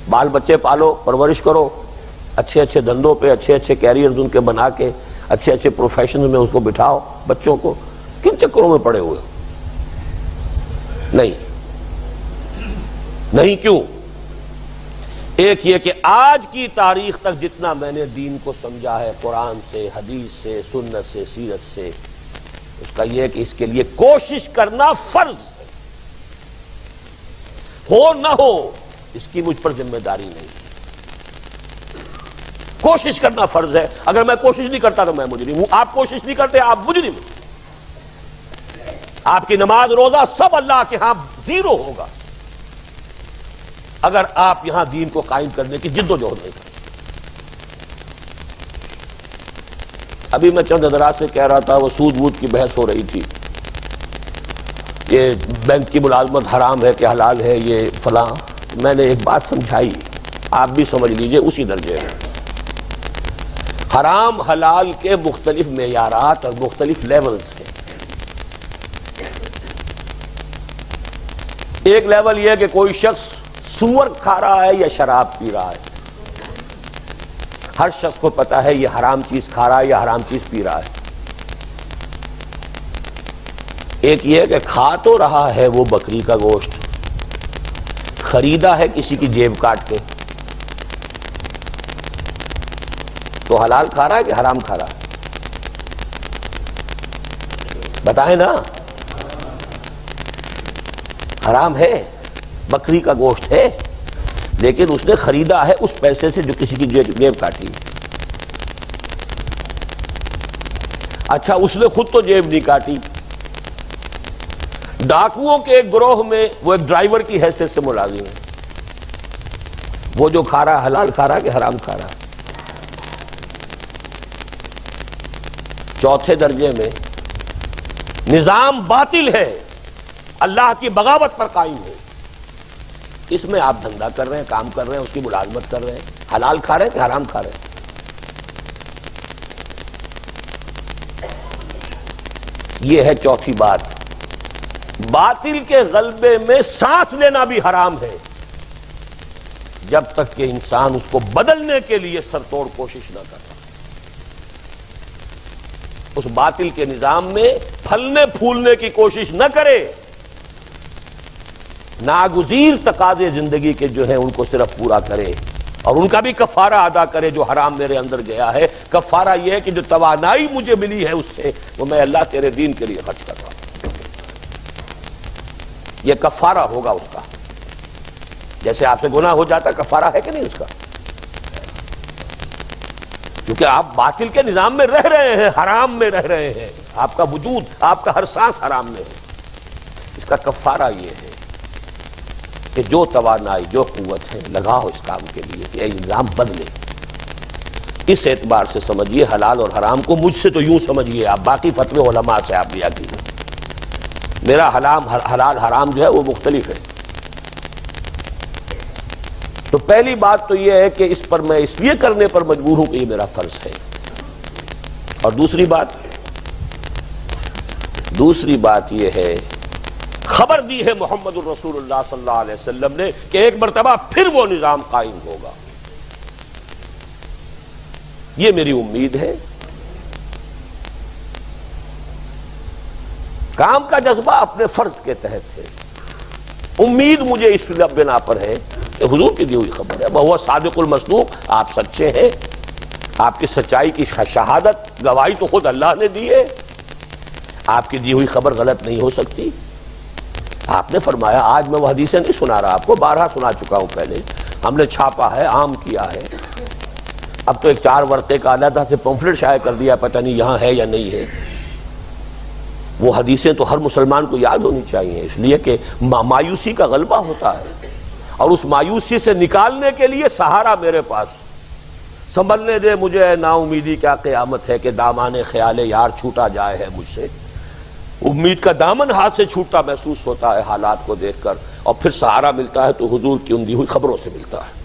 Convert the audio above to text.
بال بچے پالو، پرورش کرو، اچھے اچھے دھندوں پہ اچھے اچھے کیریئرز ان کے بنا کے اچھے اچھے پروفیشن میں اس کو بٹھاؤ بچوں کو. کن چکروں میں پڑے ہوئے؟ نہیں. کیوں؟ ایک یہ کہ آج کی تاریخ تک جتنا میں نے دین کو سمجھا ہے قرآن سے، حدیث سے، سنت سے، سیرت سے، اس کا یہ کہ اس کے لیے کوشش کرنا فرض ہے. ہو نہ ہو اس کی مجھ پر ذمہ داری نہیں. کوشش کرنا فرض ہے. اگر میں کوشش نہیں کرتا تو میں مجرم ہوں. آپ کوشش نہیں کرتے آپ مجرم ہیں. آپ کی نماز روزہ سب اللہ کے ہاں زیرو ہوگا اگر آپ یہاں دین کو قائم کرنے کی جد و جہد نہیں کرتے. ابھی میں چند حضرات سے کہہ رہا تھا، وہ سود وود کی بحث ہو رہی تھی، یہ بینک کی ملازمت حرام ہے کہ حلال ہے، یہ فلاں. میں نے ایک بات سمجھائی، آپ بھی سمجھ لیجئے اسی درجے میں. حرام حلال کے مختلف معیارات اور مختلف لیولز ہیں. ایک لیول یہ کہ کوئی شخص سور کھا رہا ہے یا شراب پی رہا ہے، ہر شخص کو پتا ہے یہ حرام چیز کھا رہا ہے یا حرام چیز پی رہا ہے. ایک یہ کہ کھا تو رہا ہے وہ بکری کا گوشت، خریدا ہے کسی کی جیب کاٹ کے، تو حلال کھا رہا ہے کہ حرام کھا رہا ہے؟ بتائیں نا. حرام ہے، بکری کا گوشت ہے، لیکن اس نے خریدا ہے اس پیسے سے جو کسی کی جیب کاٹی. اچھا اس نے خود تو جیب نہیں کاٹی، ڈاکوؤں کے ایک گروہ میں وہ ایک ڈرائیور کی حیثیت سے ملازم ہے. وہ جو کھا رہا ہے حلال کھا رہا ہے کہ حرام کھا رہا ہے؟ چوتھے درجے میں نظام باطل ہے، اللہ کی بغاوت پر قائم ہے. اس میں آپ دھندا کر رہے ہیں، کام کر رہے ہیں، اس کی ملازمت کر رہے ہیں، حلال کھا رہے ہیں کہ حرام کھا رہے ہیں؟ یہ ہے چوتھی بات. باطل کے غلبے میں سانس لینا بھی حرام ہے جب تک کہ انسان اس کو بدلنے کے لیے سرتوڑ کوشش نہ کرتا. اس باطل کے نظام میں پھلنے پھولنے کی کوشش نہ کرے، ناگزیر تقاضے زندگی کے جو ہیں ان کو صرف پورا کرے اور ان کا بھی کفارہ ادا کرے. جو حرام میرے اندر گیا ہے، کفارہ یہ ہے کہ جو توانائی مجھے ملی ہے اس سے وہ میں اللہ تیرے دین کے لیے خرچ کر رہا ہوں. یہ کفارہ ہوگا اس کا. جیسے آپ سے گناہ ہو جاتا کفارہ ہے کہ نہیں اس کا؟ کیونکہ آپ باطل کے نظام میں رہ رہے ہیں، حرام میں رہ رہے ہیں، آپ کا وجود، آپ کا ہر سانس حرام میں ہے. اس کا کفارہ یہ ہے کہ جو توانائی، جو قوت ہے لگاؤ اس کام کے لیے کہ یہ نظام بدلے. اس اعتبار سے سمجھیے حلال اور حرام کو. مجھ سے تو یوں سمجھیے آپ، باقی فتوے علماء سے آپ لیا کیجیے. میرا حلال حرام جو ہے وہ مختلف ہے. تو پہلی بات تو یہ ہے کہ اس پر میں اس لیے کرنے پر مجبور ہوں کہ یہ میرا فرض ہے. اور دوسری بات یہ ہے، خبر دی ہے محمد الرسول اللہ صلی اللہ علیہ وسلم نے کہ ایک مرتبہ پھر وہ نظام قائم ہوگا. یہ میری امید ہے. کام کا جذبہ اپنے فرض کے تحت ہے. امید مجھے اس بنا پر ہے کہ حضور کی دی ہوئی خبر ہے، وہ صادق المصدوق، آپ سچے ہیں، آپ کی سچائی کی شہادت گواہی تو خود اللہ نے دی ہے. آپ کی دی ہوئی خبر غلط نہیں ہو سکتی. آپ نے فرمایا، آج میں وہ حدیثیں نہیں سنا رہا آپ کو، بارہا سنا چکا ہوں پہلے. ہم نے چھاپا ہے، عام کیا ہے. اب تو ایک 4 ورقے کا علیحدہ سے پمفلٹ شائع کر دیا، پتہ نہیں یہاں ہے یا نہیں ہے. وہ حدیثیں تو ہر مسلمان کو یاد ہونی چاہیے، اس لیے کہ مایوسی کا غلبہ ہوتا ہے اور اس مایوسی سے نکالنے کے لیے سہارا میرے پاس. سنبھلنے دے مجھے اے نا امیدی، کیا قیامت ہے کہ دامان خیال یار چھوٹا جائے ہے مجھ سے. امید کا دامن ہاتھ سے چھوٹتا محسوس ہوتا ہے حالات کو دیکھ کر، اور پھر سہارا ملتا ہے تو حضور کی ان دی ہوئی خبروں سے ملتا ہے.